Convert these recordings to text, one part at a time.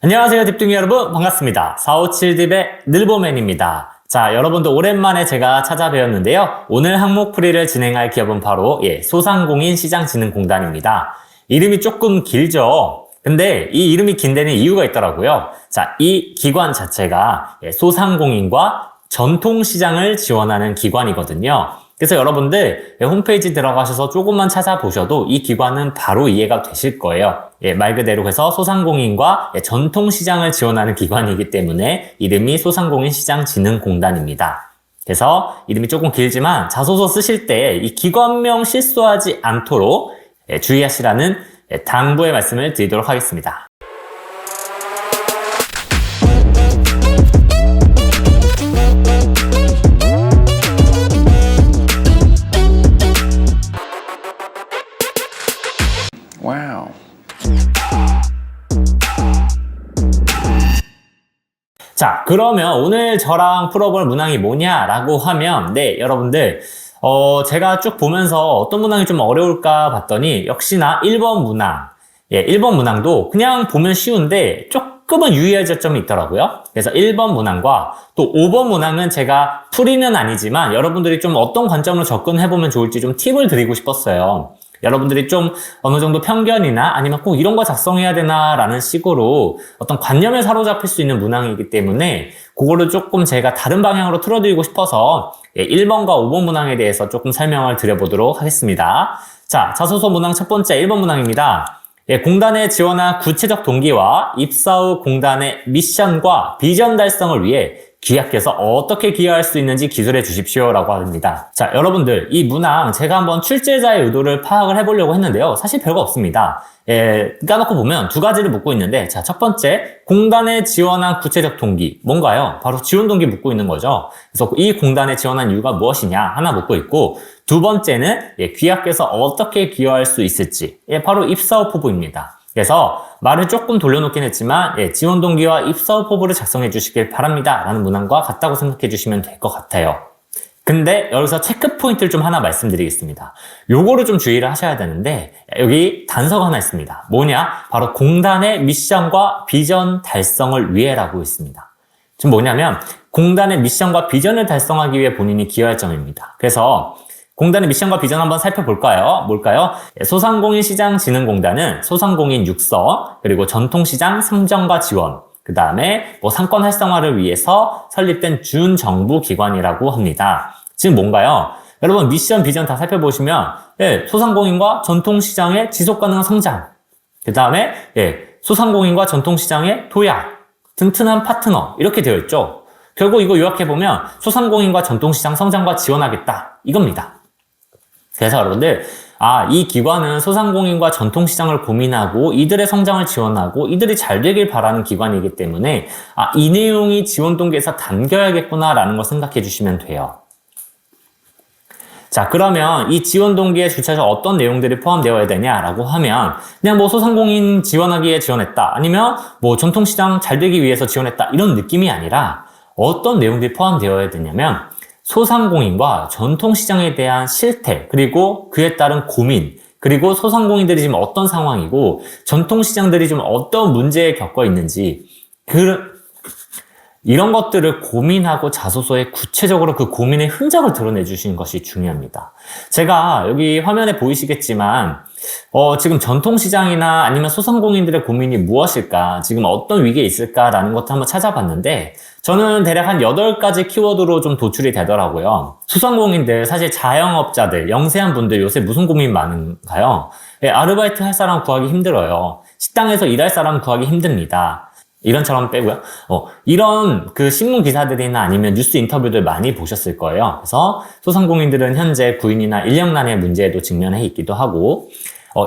안녕하세요, 딥둥이 여러분. 반갑습니다. 457딥의 늘보맨입니다. 자, 여러분도 오랜만에 제가 찾아뵈었는데요. 오늘 항목풀이를 진행할 기업은 바로 소상공인 시장진흥공단입니다. 이름이 조금 길죠? 근데 이 이름이 긴 데는 이유가 있더라고요. 자, 이 기관 자체가 소상공인과 전통시장을 지원하는 기관이거든요. 그래서 여러분들 홈페이지 들어가셔서 조금만 찾아보셔도 이 기관은 바로 이해가 되실 거예요. 말 그대로 해서 소상공인과 전통시장을 지원하는 기관이기 때문에 이름이 소상공인 시장진흥공단입니다. 그래서 이름이 조금 길지만 자소서 쓰실 때 이 기관명 실수하지 않도록 주의하시라는 당부의 말씀을 드리도록 하겠습니다. 와우. 자, 그러면 오늘 저랑 풀어볼 문항이 뭐냐라고 하면 여러분들 제가 쭉 보면서 어떤 문항이 좀 어려울까 봤더니 역시나 1번 문항 1번 문항도 그냥 보면 쉬운데 조금은 유의할 점이 있더라고요. 그래서 1번 문항과 또 5번 문항은 제가 풀이는 아니지만 여러분들이 좀 어떤 관점으로 접근해보면 좋을지 좀 팁을 드리고 싶었어요. 여러분들이 좀 어느 정도 편견이나 아니면 꼭 이런 거 작성해야 되나 라는 식으로 어떤 관념에 사로잡힐 수 있는 문항이기 때문에 그거를 조금 제가 다른 방향으로 틀어드리고 싶어서 1번과 5번 문항에 대해서 조금 설명을 드려보도록 하겠습니다. 자, 자소서 문항 첫 번째 1번 문항입니다. 공단에 지원한 구체적 동기와 입사 후 공단의 미션과 비전 달성을 위해 기업께서 어떻게 기여할 수 있는지 기술해 주십시오 라고 합니다. 자, 여러분들 이 문항 제가 한번 출제자의 의도를 파악을 해보려고 했는데요. 사실 별거 없습니다. 까놓고 보면 두 가지를 묻고 있는데, 자, 첫 번째 공단에 지원한 구체적 동기 뭔가요? 바로 지원 동기 묻고 있는 거죠. 그래서 이 공단에 지원한 이유가 무엇이냐 하나 묻고 있고, 두 번째는 기업께서 어떻게 기여할 수 있을지 바로 입사 후 포부입니다. 그래서 말을 조금 돌려놓긴 했지만 지원 동기와 입사 후 포부를 작성해 주시길 바랍니다 라는 문항과 같다고 생각해 주시면 될 것 같아요. 근데 여기서 체크 포인트를 좀 하나 말씀드리겠습니다. 요거를 좀 주의를 하셔야 되는데 여기 단서가 하나 있습니다. 뭐냐? 바로 공단의 미션과 비전 달성을 위해라고 있습니다. 지금 뭐냐면 공단의 미션과 비전을 달성하기 위해 본인이 기여할 점입니다. 그래서 공단의 미션과 비전 한번 살펴볼까요? 뭘까요? 소상공인 시장진흥공단은 소상공인 육성, 그리고 전통시장 상정과 지원, 그 다음에 상권 활성화를 위해서 설립된 준정부 기관이라고 합니다. 지금 뭔가요? 여러분 미션, 비전 다 살펴보시면 소상공인과 전통시장의 지속가능한 성장, 그 다음에 소상공인과 전통시장의 도약, 튼튼한 파트너 이렇게 되어 있죠. 결국 이거 요약해보면 소상공인과 전통시장 성장과 지원하겠다 이겁니다. 그래서 여러분들 이 기관은 소상공인과 전통시장을 고민하고 이들의 성장을 지원하고 이들이 잘 되길 바라는 기관이기 때문에 이 내용이 지원 동기에서 담겨야겠구나 라는 걸 생각해 주시면 돼요. 자, 그러면 이 지원 동기에 주체적으로 어떤 내용들이 포함되어야 되냐라고 하면 그냥 소상공인 지원하기 위해 지원했다 아니면 전통시장 잘 되기 위해서 지원했다 이런 느낌이 아니라 어떤 내용들이 포함되어야 되냐면 소상공인과 전통시장에 대한 실태, 그리고 그에 따른 고민, 그리고 소상공인들이 지금 어떤 상황이고 전통시장들이 좀 어떤 문제에 겪어 있는지 이런 것들을 고민하고 자소서에 구체적으로 그 고민의 흔적을 드러내 주시는 것이 중요합니다. 제가 여기 화면에 보이시겠지만 지금 전통시장이나 아니면 소상공인들의 고민이 무엇일까, 지금 어떤 위기에 있을까라는 것도 한번 찾아봤는데 저는 대략 한 8가지 키워드로 좀 도출이 되더라고요. 소상공인들, 사실 자영업자들, 영세한 분들 요새 무슨 고민 많은가요? 아르바이트 할 사람 구하기 힘들어요. 식당에서 일할 사람 구하기 힘듭니다. 이런처럼 빼고요. 이런 신문 기사들이나 아니면 뉴스 인터뷰들 많이 보셨을 거예요. 그래서 소상공인들은 현재 구인이나 인력난의 문제에도 직면해 있기도 하고,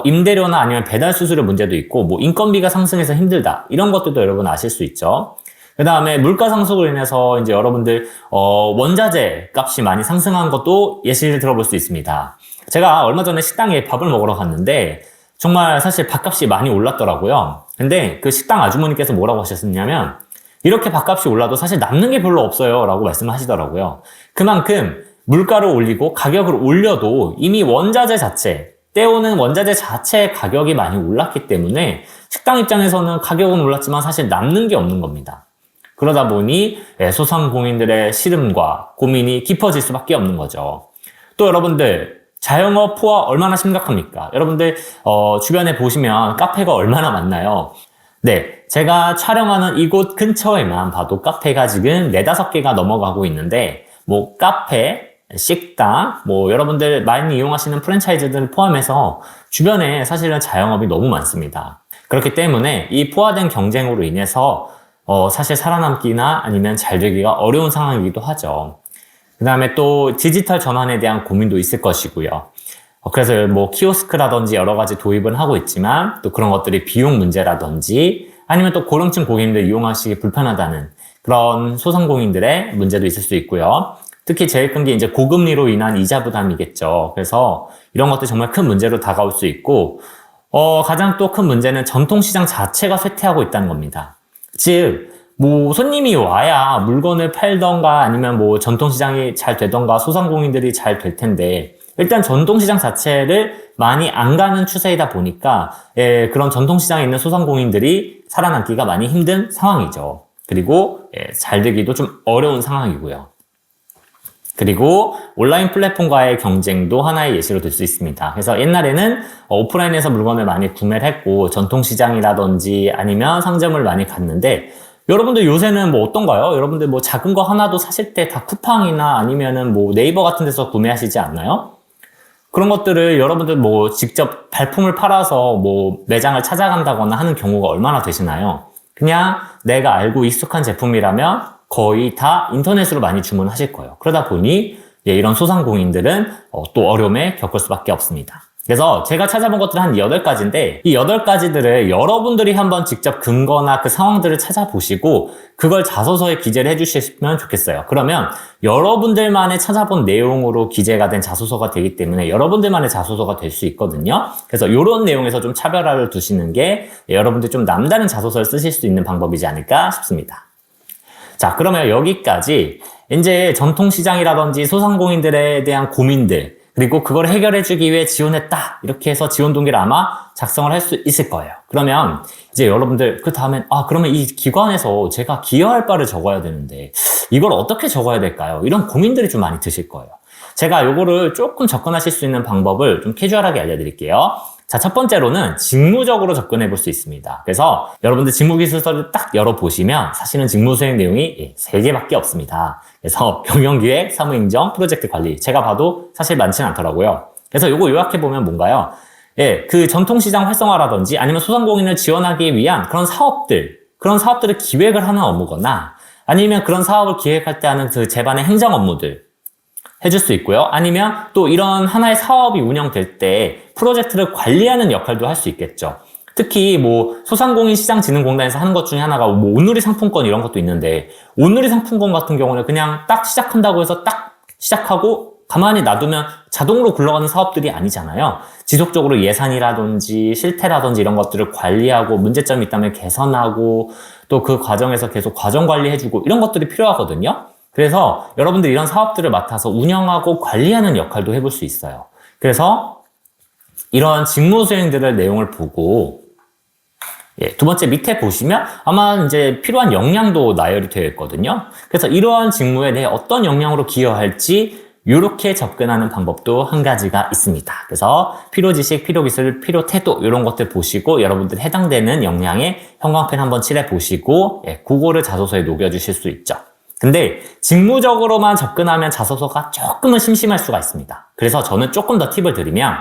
임대료나 아니면 배달 수수료 문제도 있고, 인건비가 상승해서 힘들다. 이런 것들도 여러분 아실 수 있죠. 그 다음에 물가 상승으로 인해서 이제 여러분들, 원자재 값이 많이 상승한 것도 예시를 들어볼 수 있습니다. 제가 얼마 전에 식당에 밥을 먹으러 갔는데, 정말 사실 밥값이 많이 올랐더라고요. 근데 그 식당 아주머니께서 뭐라고 하셨냐면 이렇게 밥값이 올라도 사실 남는 게 별로 없어요 라고 말씀하시더라고요. 그만큼 물가를 올리고 가격을 올려도 이미 원자재 자체, 떼오는 원자재 자체의 가격이 많이 올랐기 때문에 식당 입장에서는 가격은 올랐지만 사실 남는 게 없는 겁니다. 그러다 보니 소상공인들의 시름과 고민이 깊어질 수밖에 없는 거죠. 또 여러분들 자영업 포화 얼마나 심각합니까? 여러분들 주변에 보시면 카페가 얼마나 많나요? 네, 제가 촬영하는 이곳 근처에만 봐도 카페가 지금 4-5개가 넘어가고 있는데 뭐 카페, 식당, 뭐 여러분들 많이 이용하시는 프랜차이즈들을 포함해서 주변에 사실은 자영업이 너무 많습니다. 그렇기 때문에 이 포화된 경쟁으로 인해서 사실 살아남기나 아니면 잘 되기가 어려운 상황이기도 하죠. 그 다음에 또 디지털 전환에 대한 고민도 있을 것이고요. 그래서 뭐 키오스크라든지 여러 가지 도입은 하고 있지만 또 그런 것들이 비용 문제라든지 아니면 또 고령층 고객님들 이용하시기 불편하다는 그런 소상공인들의 문제도 있을 수 있고요. 특히 제일 큰 게 이제 고금리로 인한 이자 부담이겠죠. 그래서 이런 것도 정말 큰 문제로 다가올 수 있고 가장 또 큰 문제는 전통시장 자체가 쇠퇴하고 있다는 겁니다. 즉 뭐 손님이 와야 물건을 팔던가 아니면 뭐 전통시장이 잘 되던가 소상공인들이 잘 될 텐데 일단 전통시장 자체를 많이 안 가는 추세이다 보니까 그런 전통시장에 있는 소상공인들이 살아남기가 많이 힘든 상황이죠. 그리고 잘 되기도 좀 어려운 상황이고요. 그리고 온라인 플랫폼과의 경쟁도 하나의 예시로 들 수 있습니다. 그래서 옛날에는 오프라인에서 물건을 많이 구매를 했고 전통시장이라든지 아니면 상점을 많이 갔는데 여러분들 요새는 뭐 어떤가요? 여러분들 뭐 작은 거 하나도 사실 때 다 쿠팡이나 아니면은 뭐 네이버 같은 데서 구매하시지 않나요? 그런 것들을 여러분들 뭐 직접 발품을 팔아서 뭐 매장을 찾아간다거나 하는 경우가 얼마나 되시나요? 그냥 내가 알고 익숙한 제품이라면 거의 다 인터넷으로 많이 주문하실 거예요. 그러다 보니 이런 소상공인들은 또 어려움에 겪을 수밖에 없습니다. 그래서 제가 찾아본 것들은 한 8가지인데 이 8가지들을 여러분들이 한번 직접 근거나 그 상황들을 찾아보시고 그걸 자소서에 기재를 해주시면 좋겠어요. 그러면 여러분들만의 찾아본 내용으로 기재가 된 자소서가 되기 때문에 여러분들만의 자소서가 될 수 있거든요. 그래서 이런 내용에서 좀 차별화를 두시는 게 여러분들 좀 남다른 자소서를 쓰실 수 있는 방법이지 않을까 싶습니다. 자, 그러면 여기까지 이제 전통시장이라든지 소상공인들에 대한 고민들 그리고 그걸 해결해주기 위해 지원했다. 이렇게 해서 지원 동기를 아마 작성을 할 수 있을 거예요. 그러면 이제 여러분들 그 다음엔 그러면 이 기관에서 제가 기여할 바를 적어야 되는데 이걸 어떻게 적어야 될까요? 이런 고민들이 좀 많이 드실 거예요. 제가 요거를 조금 접근하실 수 있는 방법을 좀 캐주얼하게 알려드릴게요. 자, 첫 번째로는 직무적으로 접근해 볼 수 있습니다. 그래서 여러분들 직무기술서를 딱 열어보시면 사실은 직무 수행 내용이 3개밖에 없습니다. 그래서 경영기획, 사무행정, 프로젝트 관리. 제가 봐도 사실 많지는 않더라고요. 그래서 요거 요약해보면 뭔가요? 그 전통시장 활성화라든지 아니면 소상공인을 지원하기 위한 그런 사업들을 기획을 하는 업무거나 아니면 그런 사업을 기획할 때 하는 그 제반의 행정 업무들 해줄 수 있고요. 아니면 또 이런 하나의 사업이 운영될 때 프로젝트를 관리하는 역할도 할 수 있겠죠. 특히 뭐 소상공인 시장진흥공단에서 하는 것 중에 하나가 뭐 온누리 상품권 이런 것도 있는데 온누리 상품권 같은 경우는 그냥 딱 시작한다고 해서 딱 시작하고 가만히 놔두면 자동으로 굴러가는 사업들이 아니잖아요. 지속적으로 예산이라든지 실태라든지 이런 것들을 관리하고 문제점이 있다면 개선하고 또 그 과정에서 계속 과정 관리해주고 이런 것들이 필요하거든요. 그래서 여러분들 이런 사업들을 맡아서 운영하고 관리하는 역할도 해볼 수 있어요. 그래서 이런 직무 수행들의 내용을 보고 두 번째 밑에 보시면 아마 이제 필요한 역량도 나열이 되어 있거든요. 그래서 이러한 직무에 대해 어떤 역량으로 기여할지 이렇게 접근하는 방법도 한 가지가 있습니다. 그래서 필요지식, 필요기술, 필요태도 이런 것들 보시고 여러분들 해당되는 역량에 형광펜 한번 칠해 보시고 그거를 자소서에 녹여주실 수 있죠. 근데 직무적으로만 접근하면 자소서가 조금은 심심할 수가 있습니다. 그래서 저는 조금 더 팁을 드리면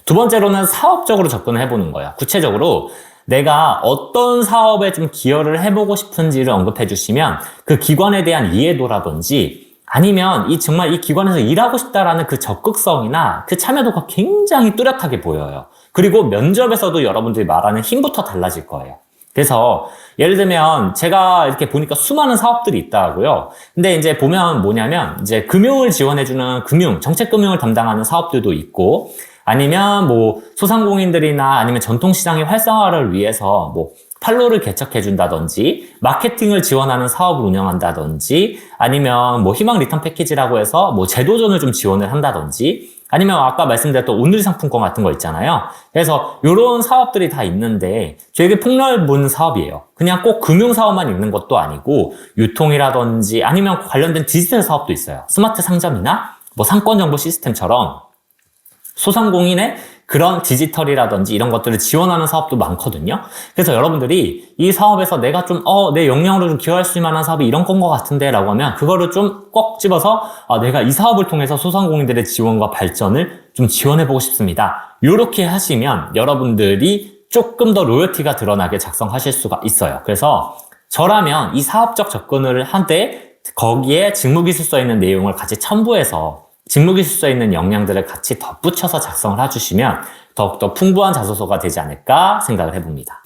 두 번째로는 사업적으로 접근을 해보는 거예요. 구체적으로 내가 어떤 사업에 좀 기여를 해보고 싶은지를 언급해 주시면 그 기관에 대한 이해도라든지 아니면 정말 이 기관에서 일하고 싶다라는 그 적극성이나 그 참여도가 굉장히 뚜렷하게 보여요. 그리고 면접에서도 여러분들이 말하는 힘부터 달라질 거예요. 그래서 예를 들면 제가 이렇게 보니까 수많은 사업들이 있다고요. 근데 이제 보면 뭐냐면 이제 금융을 지원해주는 정책금융을 담당하는 사업들도 있고 아니면 뭐 소상공인들이나 아니면 전통시장의 활성화를 위해서 뭐 판로를 개척해준다든지 마케팅을 지원하는 사업을 운영한다든지 아니면 뭐 희망 리턴 패키지라고 해서 뭐 제도전을 좀 지원을 한다든지 아니면 아까 말씀드렸던 오늘 상품권 같은 거 있잖아요. 그래서 이런 사업들이 다 있는데 되게 폭넓은 사업이에요. 그냥 꼭 금융사업만 있는 것도 아니고 유통이라든지 아니면 관련된 디지털 사업도 있어요. 스마트 상점이나 뭐 상권정보 시스템처럼 소상공인의 그런 디지털이라든지 이런 것들을 지원하는 사업도 많거든요. 그래서 여러분들이 이 사업에서 내가 좀 내 역량으로 좀 기여할 수 있을 만한 사업이 이런 건 것 같은데 라고 하면 그거를 좀 꼭 집어서 내가 이 사업을 통해서 소상공인들의 지원과 발전을 좀 지원해보고 싶습니다. 이렇게 하시면 여러분들이 조금 더 로열티가 드러나게 작성하실 수가 있어요. 그래서 저라면 이 사업적 접근을 한때 거기에 직무기술서에 있는 내용을 같이 첨부해서 직무기술서에 있는 역량들을 같이 덧붙여서 작성을 해주시면 더욱더 풍부한 자소서가 되지 않을까 생각을 해봅니다.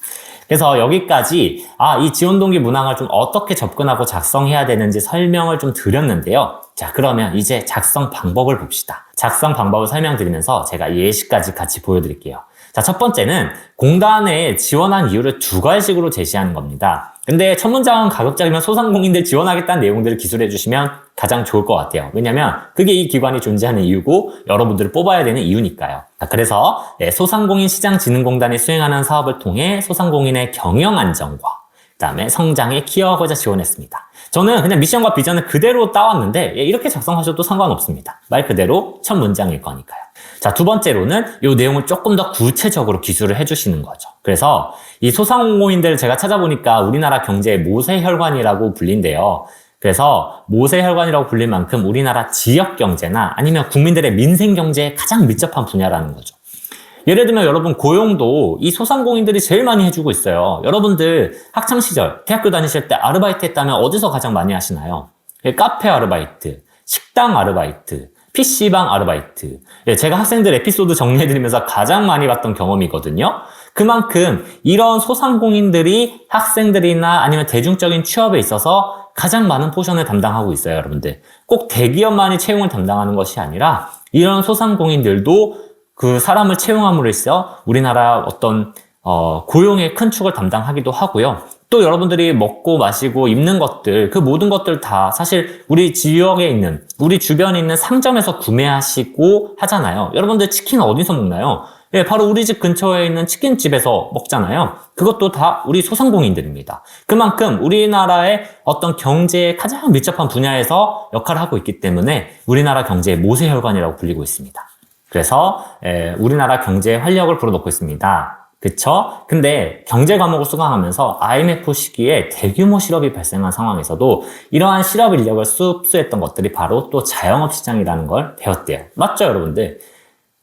그래서 여기까지 이 지원동기 문항을 좀 어떻게 접근하고 작성해야 되는지 설명을 좀 드렸는데요. 자, 그러면 이제 작성 방법을 봅시다. 작성 방법을 설명드리면서 제가 예시까지 같이 보여드릴게요. 자, 첫 번째는 공단에 지원한 이유를 두 가지식으로 제시하는 겁니다. 근데 첫 문장은 가급적이면 소상공인들 지원하겠다는 내용들을 기술해 주시면 가장 좋을 것 같아요. 왜냐면 그게 이 기관이 존재하는 이유고 여러분들을 뽑아야 되는 이유니까요. 자, 그래서 소상공인 시장진흥공단이 수행하는 사업을 통해 소상공인의 경영 안정과 그다음에 성장에 기여하고자 지원했습니다. 저는 그냥 미션과 비전을 그대로 따왔는데 이렇게 작성하셔도 상관없습니다. 말 그대로 첫 문장일 거니까요. 자, 두 번째로는 이 내용을 조금 더 구체적으로 기술을 해주시는 거죠. 그래서 이 소상공인들을 제가 찾아보니까 우리나라 경제의 모세혈관이라고 불린대요. 그래서 모세혈관이라고 불릴 만큼 우리나라 지역 경제나 아니면 국민들의 민생 경제에 가장 밀접한 분야라는 거죠. 예를 들면 여러분 고용도 이 소상공인들이 제일 많이 해주고 있어요. 여러분들 학창시절, 대학교 다니실 때 아르바이트 했다면 어디서 가장 많이 하시나요? 카페 아르바이트, 식당 아르바이트, PC방 아르바이트. 제가 학생들 에피소드 정리해드리면서 가장 많이 봤던 경험이거든요. 그만큼 이런 소상공인들이 학생들이나 아니면 대중적인 취업에 있어서 가장 많은 포션을 담당하고 있어요, 여러분들. 꼭 대기업만이 채용을 담당하는 것이 아니라 이런 소상공인들도 그 사람을 채용함으로써 우리나라 어떤 고용의 큰 축을 담당하기도 하고요. 또 여러분들이 먹고 마시고 입는 것들, 그 모든 것들 다 사실 우리 지역에 있는, 우리 주변에 있는 상점에서 구매하시고 하잖아요. 여러분들 치킨 어디서 먹나요? 바로 우리 집 근처에 있는 치킨집에서 먹잖아요. 그것도 다 우리 소상공인들입니다. 그만큼 우리나라의 어떤 경제에 가장 밀접한 분야에서 역할을 하고 있기 때문에 우리나라 경제의 모세혈관이라고 불리고 있습니다. 그래서 우리나라 경제에 활력을 불어넣고 있습니다. 그쵸? 근데 경제 과목을 수강하면서 IMF 시기에 대규모 실업이 발생한 상황에서도 이러한 실업 인력을 흡수했던 것들이 바로 또 자영업 시장이라는 걸 배웠대요. 맞죠, 여러분들?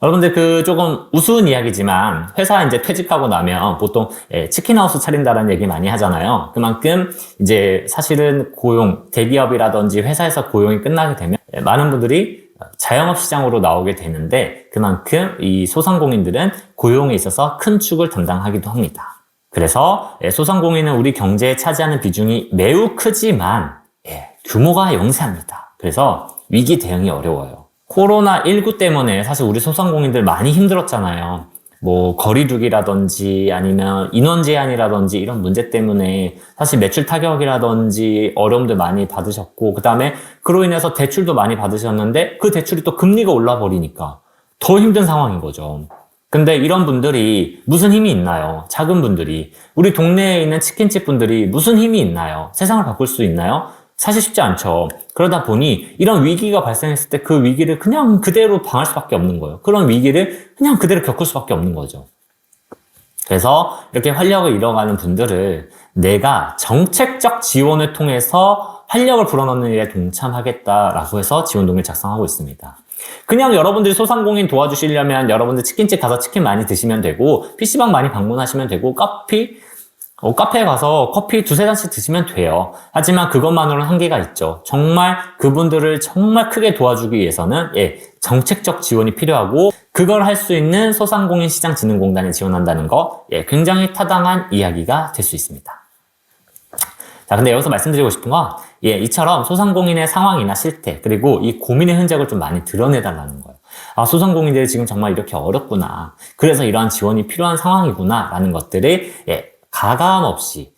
여러분들 그 조금 우스운 이야기지만 회사 이제 퇴직하고 나면 보통 치킨하우스 차린다라는 얘기 많이 하잖아요. 그만큼 이제 사실은 고용, 대기업이라든지 회사에서 고용이 끝나게 되면 많은 분들이 자영업 시장으로 나오게 되는데 그만큼 이 소상공인들은 고용에 있어서 큰 축을 담당하기도 합니다. 그래서 소상공인은 우리 경제에 차지하는 비중이 매우 크지만 규모가 영세합니다. 그래서 위기 대응이 어려워요. 코로나19 때문에 사실 우리 소상공인들 많이 힘들었잖아요. 뭐 거리두기라든지 아니면 인원 제한이라든지 이런 문제 때문에 사실 매출 타격이라든지 어려움들 많이 받으셨고, 그 다음에 그로 인해서 대출도 많이 받으셨는데 그 대출이 또 금리가 올라 버리니까 더 힘든 상황인 거죠. 근데 이런 분들이 무슨 힘이 있나요? 작은 분들이, 우리 동네에 있는 치킨집 분들이 무슨 힘이 있나요? 세상을 바꿀 수 있나요? 사실 쉽지 않죠. 그러다 보니 이런 위기가 발생했을 때 그 위기를 그냥 그대로 방할 수밖에 없는 거예요. 그런 위기를 그냥 그대로 겪을 수밖에 없는 거죠. 그래서 이렇게 활력을 잃어가는 분들을 내가 정책적 지원을 통해서 활력을 불어넣는 일에 동참하겠다라고 해서 지원동을 작성하고 있습니다. 그냥 여러분들이 소상공인 도와주시려면 여러분들 치킨집 가서 치킨 많이 드시면 되고, PC방 많이 방문하시면 되고, 카페에 가서 커피 두세 잔씩 드시면 돼요. 하지만 그것만으로는 한계가 있죠. 정말 그분들을 정말 크게 도와주기 위해서는 정책적 지원이 필요하고, 그걸 할 수 있는 소상공인 시장진흥공단에 지원한다는 거 굉장히 타당한 이야기가 될 수 있습니다. 자, 근데 여기서 말씀드리고 싶은 건 이처럼 소상공인의 상황이나 실태, 그리고 이 고민의 흔적을 좀 많이 드러내달라는 거예요. 소상공인들이 지금 정말 이렇게 어렵구나, 그래서 이러한 지원이 필요한 상황이구나 라는 것들을 가감 없이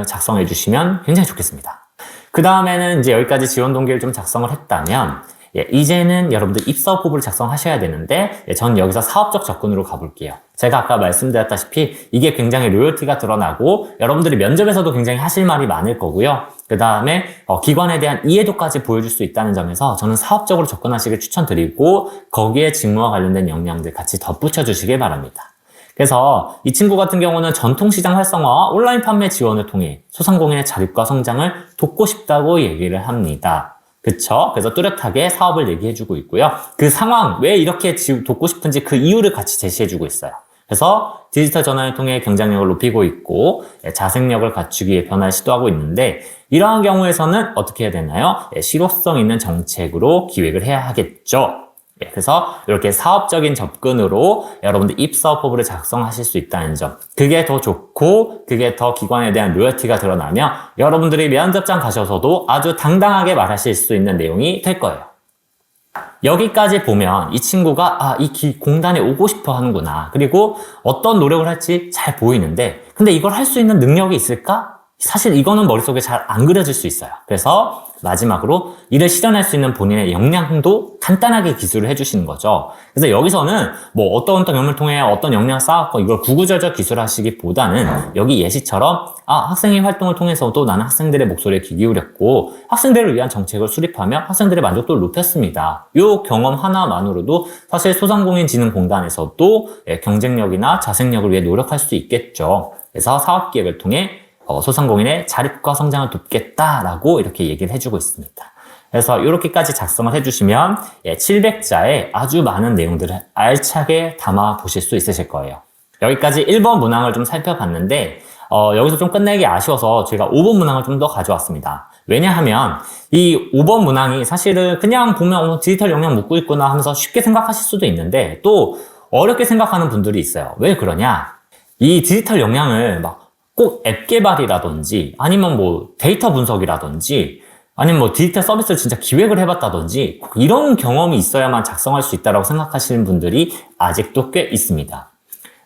작성해 주시면 굉장히 좋겠습니다. 그 다음에는 이제 여기까지 지원 동기를 좀 작성을 했다면 이제는 여러분들 입사업 포부를 작성하셔야 되는데 전 여기서 사업적 접근으로 가볼게요. 제가 아까 말씀드렸다시피 이게 굉장히 로열티가 드러나고 여러분들이 면접에서도 굉장히 하실 말이 많을 거고요. 그 다음에 기관에 대한 이해도까지 보여줄 수 있다는 점에서 저는 사업적으로 접근하시길 추천드리고 거기에 직무와 관련된 역량들 같이 덧붙여 주시길 바랍니다. 그래서 이 친구 같은 경우는 전통시장 활성화와 온라인 판매 지원을 통해 소상공인의 자립과 성장을 돕고 싶다고 얘기를 합니다. 그쵸? 그래서 뚜렷하게 사업을 얘기해주고 있고요. 그 상황, 왜 이렇게 돕고 싶은지 그 이유를 같이 제시해주고 있어요. 그래서 디지털 전환을 통해 경쟁력을 높이고 있고 자생력을 갖추기 위해 변화를 시도하고 있는데 이러한 경우에서는 어떻게 해야 되나요? 실효성 있는 정책으로 기획을 해야 하겠죠. 그래서 이렇게 사업적인 접근으로 여러분들 입사업 포부를 작성하실 수 있다는 점, 그게 더 좋고 그게 더 기관에 대한 로열티가 드러나면 여러분들이 면접장 가셔서도 아주 당당하게 말하실 수 있는 내용이 될 거예요. 여기까지 보면 이 친구가 이 공단에 오고 싶어 하는구나, 그리고 어떤 노력을 할지 잘 보이는데 근데 이걸 할 수 있는 능력이 있을까? 사실 이거는 머릿속에 잘 안 그려질 수 있어요. 그래서 마지막으로 이를 실현할 수 있는 본인의 역량도 간단하게 기술을 해주시는 거죠. 그래서 여기서는 뭐 어떤 경험을 통해 어떤 역량을 쌓았고 이걸 구구절절 기술하시기보다는 여기 예시처럼 학생의 활동을 통해서도 나는 학생들의 목소리에 귀 기울였고 학생들을 위한 정책을 수립하며 학생들의 만족도를 높였습니다. 이 경험 하나만으로도 사실 소상공인진흥공단에서도 경쟁력이나 자생력을 위해 노력할 수 있겠죠. 그래서 사업기획을 통해 소상공인의 자립과 성장을 돕겠다라고 이렇게 얘기를 해주고 있습니다. 그래서 이렇게까지 작성을 해주시면 700자에 아주 많은 내용들을 알차게 담아 보실 수 있으실 거예요. 여기까지 1번 문항을 좀 살펴봤는데 여기서 좀 끝내기 아쉬워서 제가 5번 문항을 좀 더 가져왔습니다. 왜냐하면 이 5번 문항이 사실은 그냥 보면 디지털 역량 묻고 있구나 하면서 쉽게 생각하실 수도 있는데 또 어렵게 생각하는 분들이 있어요. 왜 그러냐? 이 디지털 역량을 꼭 앱 개발이라든지 아니면 뭐 데이터 분석이라든지 아니면 뭐 디지털 서비스를 진짜 기획을 해봤다든지 이런 경험이 있어야만 작성할 수 있다고 생각하시는 분들이 아직도 꽤 있습니다.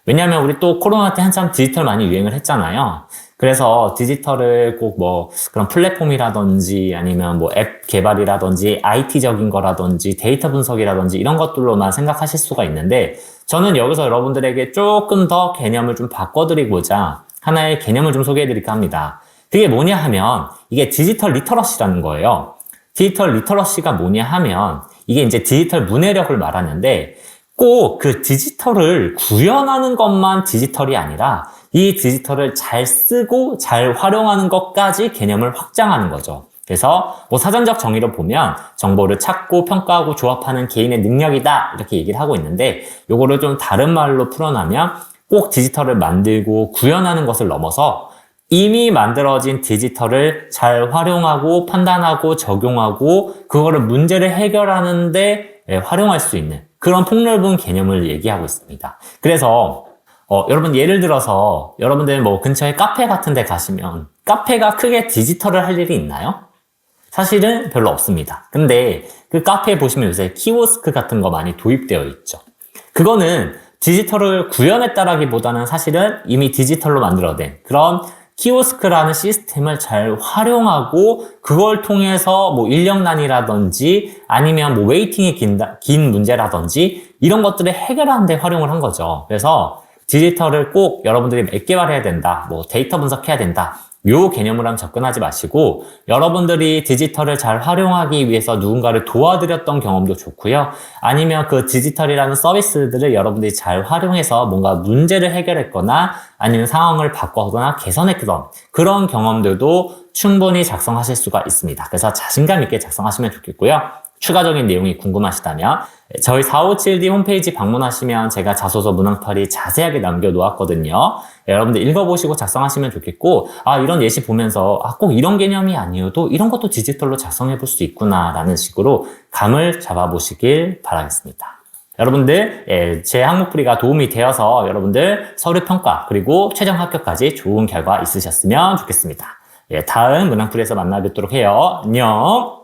왜냐하면 우리 또 코로나 때 한참 디지털 많이 유행을 했잖아요. 그래서 디지털을 꼭 뭐 그런 플랫폼이라든지 아니면 뭐 앱 개발이라든지 IT적인 거라든지 데이터 분석이라든지 이런 것들로만 생각하실 수가 있는데 저는 여기서 여러분들에게 조금 더 개념을 좀 바꿔드리고자 하나의 개념을 좀 소개해드릴까 합니다. 그게 뭐냐 하면 이게 디지털 리터러시라는 거예요. 디지털 리터러시가 뭐냐 하면 이게 이제 디지털 문해력을 말하는데 꼭 그 디지털을 구현하는 것만 디지털이 아니라 이 디지털을 잘 쓰고 잘 활용하는 것까지 개념을 확장하는 거죠. 그래서 뭐 사전적 정의로 보면 정보를 찾고 평가하고 조합하는 개인의 능력이다 이렇게 얘기를 하고 있는데 요거를 좀 다른 말로 풀어나면 꼭 디지털을 만들고 구현하는 것을 넘어서 이미 만들어진 디지털을 잘 활용하고 판단하고 적용하고 그거를 문제를 해결하는데 활용할 수 있는 그런 폭넓은 개념을 얘기하고 있습니다. 그래서 여러분 예를 들어서 여러분들 뭐 근처에 카페 같은 데 가시면 카페가 크게 디지털을 할 일이 있나요? 사실은 별로 없습니다. 근데 그 카페에 보시면 요새 키오스크 같은 거 많이 도입되어 있죠. 그거는 디지털을 구현했다라기보다는 사실은 이미 디지털로 만들어낸 그런 키오스크라는 시스템을 잘 활용하고 그걸 통해서 뭐 인력난이라든지 아니면 뭐 웨이팅이 긴 문제라든지 이런 것들을 해결하는 데 활용을 한 거죠. 그래서 디지털을 꼭 여러분들이 앱 개발해야 된다, 뭐 데이터 분석해야 된다 요 개념으로 한번 접근하지 마시고 여러분들이 디지털을 잘 활용하기 위해서 누군가를 도와드렸던 경험도 좋고요. 아니면 그 디지털이라는 서비스들을 여러분들이 잘 활용해서 뭔가 문제를 해결했거나 아니면 상황을 바꿔거나 개선했던 그런 경험들도 충분히 작성하실 수가 있습니다. 그래서 자신감 있게 작성하시면 좋겠고요. 추가적인 내용이 궁금하시다면 저희 457D 홈페이지 방문하시면 제가 자소서 문항팔이 자세하게 남겨놓았거든요. 여러분들 읽어보시고 작성하시면 좋겠고 이런 예시 보면서 꼭 이런 개념이 아니어도 이런 것도 디지털로 작성해 볼 수 있구나 라는 식으로 감을 잡아보시길 바라겠습니다. 여러분들 제 항목풀이가 도움이 되어서 여러분들 서류평가 그리고 최종 합격까지 좋은 결과 있으셨으면 좋겠습니다. 다음 문항풀이에서 만나 뵙도록 해요. 안녕.